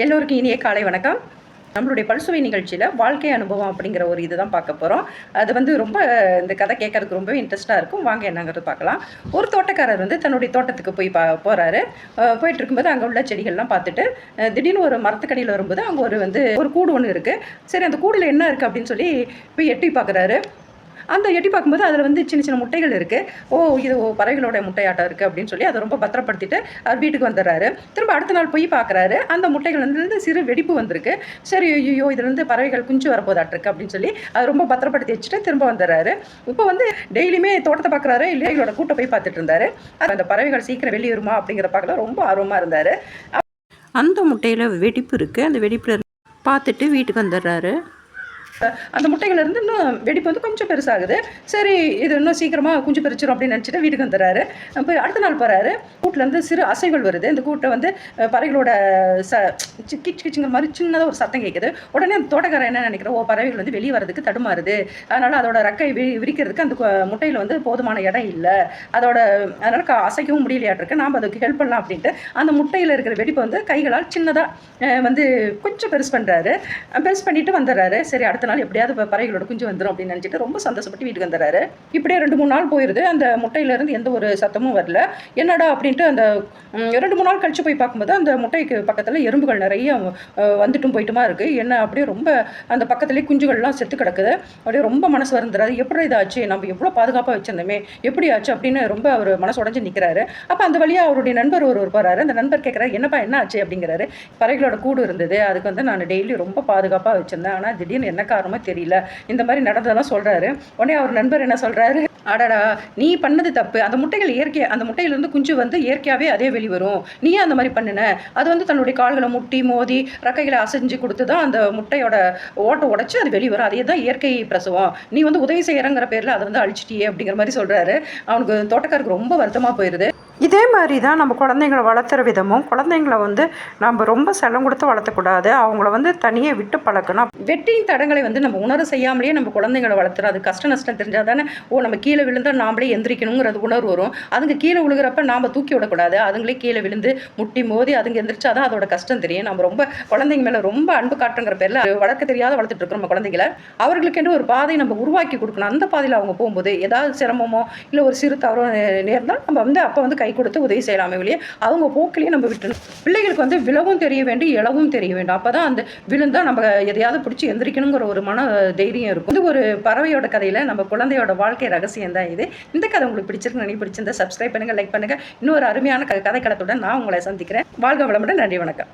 எல்லோருக்கும் இனிய காலை வணக்கம். நம்மளுடைய பல்சுவை நிகழ்ச்சியில் வாழ்க்கை அனுபவம் அப்படிங்கிற ஒரு இதுதான் பார்க்க போகிறோம். அது ரொம்ப இந்த கதை கேட்கறதுக்கு ரொம்பவே இன்ட்ரெஸ்ட்டாக இருக்கும். வாங்க என்னங்கிறது பார்க்கலாம். ஒரு தோட்டக்காரர் தன்னுடைய தோட்டத்துக்கு போய் போகிறாரு. போயிட்டு இருக்கும்போது அங்கே உள்ள செடிகள்லாம் பார்த்துட்டு திடீர்னு ஒரு மரத்துக்கடியில் வரும்போது அங்கே ஒரு கூடு ஒன்று இருக்குது. சரி, அந்த கூடில் என்ன இருக்குது அப்படின்னு சொல்லி போய் எட்டி பார்க்குறாரு. அந்த எட்டி பார்க்கும்போது அதில் சின்ன சின்ன முட்டைகள் இருக்குது. இது பறவைகளோட முட்டையாட்டம் இருக்குது அப்படின்னு சொல்லி அதை ரொம்ப பத்திரப்படுத்திட்டு அவர் வீட்டுக்கு வந்துடுறாரு. திரும்ப அடுத்த நாள் போய் பார்க்குறாரு. அந்த முட்டைகள் சிறு வெடிப்பு வந்திருக்கு. சரி, ஐயோ இதுலேருந்து பறவைகள் குஞ்சு வரப்போதாட்டிருக்கு அப்படின்னு சொல்லி அதை ரொம்ப பத்திரப்படுத்தி வச்சுட்டு திரும்ப வந்துடுறாரு. இப்போ டெய்லியுமே தோட்டத்தை பார்க்குறாரு, இல்லை எங்களோட கூட்டை போய் பார்த்துட்டு இருந்தார். அந்த பறவைகள் சீக்கிரம் வெளியே வருமா அப்படிங்கிற பார்க்கல ரொம்ப ஆர்வமாக இருந்தார். அந்த முட்டையில் வெடிப்பு இருக்குது. அந்த வெடிப்பில் பார்த்துட்டு வீட்டுக்கு வந்துடுறாரு. அந்த முட்டைகள்லேருந்து இன்னும் வெடிப்பு கொஞ்சம் பெருசாகுது. சரி, இது இன்னும் சீக்கிரமாக குஞ்சு பறிச்சிடும் அப்படின்னு நினச்சிட்டு வீட்டுக்கு வந்துடுறாரு. போய் அடுத்த நாள் போகிறாரு. கூட்டிலேருந்து சிறு அசைகள் வருது. இந்த கூட்டை பறவைகளோட கிச் கிச்சுங்கிற மாதிரி சின்னதாக ஒரு சத்தம் கேட்குது. உடனே அந்த தோட்டக்காரர் என்ன நினைக்கிறோம், பறவைகள் வெளியே வரதுக்கு தடுமாறுது, அதனால் அதோட ரெக்கை விரிக்கிறதுக்கு அந்த முட்டையில் போதுமான இடம் இல்லை, அதனால் அசைக்கவும் முடியலையாட்டிருக்கு, நாம் அதுக்கு ஹெல்ப் பண்ணலாம் அப்படின்ட்டு அந்த முட்டையில் இருக்கிற வெடிப்பை கைகளால் சின்னதாக கொஞ்சம் பெருசு பண்ணுறாரு. பெருசு பண்ணிட்டு வந்துடுறாரு. சரி, அடுத்த நாள் எப்படியாவது பறவைகளோட குஞ்சு வந்துடும் அப்படின்னு நினச்சிட்டு ரொம்ப சந்தோஷப்பட்டு வீட்டுக்கு வந்துடுறாரு. இப்படியே 2-3 நாள் போயிடுது. அந்த முட்டையிலேருந்து எந்த ஒரு சத்தமும் வரல. என்னடா அப்படின்ட்டு அந்த 2-3 நாள் கழிச்சு போய் பார்க்கும்போது அந்த முட்டைக்கு பக்கத்தில் எறும்புகள் நிறைய வந்துட்டும் போயிட்டுமா இருக்குது. என்ன அப்படியே ரொம்ப அந்த பக்கத்துலேயே குஞ்சுகள்லாம் செத்து கிடக்குது. அப்படியே ரொம்ப மனசு வருந்துறாரு. எப்படி இதாச்சு, நம்ம எவ்வளோ பாதுகாப்பாக வச்சிருந்தோமே, எப்படி ஆச்சு அப்படின்னு ரொம்ப அவர் மனசு உடஞ்சி நிற்கிறாரு. அப்போ அந்த வழியாக அவருடைய நண்பர் ஒருவர் போகிறாரு. அந்த நண்பர் கேட்குறாரு, என்னப்பா என்ன ஆச்சு அப்படிங்கிறாரு. பறவைகளோட கூடு இருந்தது, அதுக்கு நான் டெய்லி ரொம்ப பாதுகாப்பாக வச்சுருந்தேன், ஆனால் திடீர்னு என்ன காரணமோ தெரியல, இந்த மாதிரி நடந்ததெல்லாம் சொல்கிறாரு. உடனே அவர் நண்பர் என்ன சொல்கிறாரு, அடடா நீ பண்ணது தப்பு, அந்த முட்டைகள் இயற்கையாக, அந்த முட்டையிலேருந்து குஞ்சு இயற்கையாகவே அதே வெளிவரும், நீயே அந்த மாதிரி பண்ணின, அது தன்னுடைய கால்களை முட்டி மோதி ரெக்கைகளை அசைஞ்சு கொடுத்து தான் அந்த முட்டையோட ஓட்டை உடைச்சு அது வெளிவரும், அதே தான் இயற்கை பிரசவம், நீ உதவி செய்கிறங்கிற பேரில் அதை அழிச்சிட்டியே அப்படிங்கிற மாதிரி சொல்கிறாரு. அவனுக்கு தோட்டக்காருக்கு ரொம்ப வருத்தமாக போயிடுது. இதே மாதிரி தான் நம்ம குழந்தைங்களை வளர்த்துற விதமும், குழந்தைங்களை நம்ம ரொம்ப செல்லம் கொடுத்து வளர்த்தக்கூடாது, அவங்கள தனியாக விட்டு பழக்கணும். வெட்டியின் தடங்களை நம்ம உணர செய்யாமலேயே நம்ம குழந்தைங்களை வளர்த்துறோம். அது கஷ்ட நஷ்டம் தெரிஞ்சால் தானே நம்ம கீழே விழுந்தால் நாமளே எந்திரிக்கணுங்கிறது உணர்வு வரும். அதுங்க கீழே விழுகிறப்ப நாம் தூக்கி விடக்கூடாது, அதுங்களே கீழே விழுந்து முட்டி மோதி அதுங்க எந்திரிச்சா தான் அதோட கஷ்டம் தெரியும். நம்ம ரொம்ப குழந்தைங்க மேலே ரொம்ப அன்பு காட்டுங்கிற பேரில் வளர்க்க தெரியாத வளர்த்துட்டு இருக்கோம் நம்ம குழந்தைகளை. அவர்களுக்கென்று ஒரு பாதை நம்ம உருவாக்கி கொடுக்கணும். அந்த பாதையில் அவங்க போகும்போது ஏதாவது சிரமமோ இல்லை ஒரு சிறு தவறோ நேர்ந்தால் நம்ம அப்போ கை கொடுத்து உதவி செய்யலாமே வெளியே அவங்க போக்கிலேயே நம்ம விட்டுணும். பிள்ளைகளுக்கு விழவும் தெரிய வேண்டும், இழவும் தெரிய வேண்டும். அப்போ தான் அந்த விழுந்தால் நம்ம எதையாவது பிடிச்சி எந்திரிக்கணுங்கிற ஒரு மன தைரியம் இருக்கும். இது ஒரு பறவையோட கதையில் நம்ம குழந்தையோட வாழ்க்கை ரகசியம் தான் இது. இந்த கதை உங்களுக்கு பிடிச்சிருக்கு, நினைவு பிடிச்சிருந்தா சப்ஸ்கிரைப் பண்ணுங்கள், லைக் பண்ணுங்கள். இன்னொரு அருமையான கதைக்களத்துடன் நான் உங்களை சந்திக்கிறேன். வாழ்க வளமுடன். நன்றி, வணக்கம்.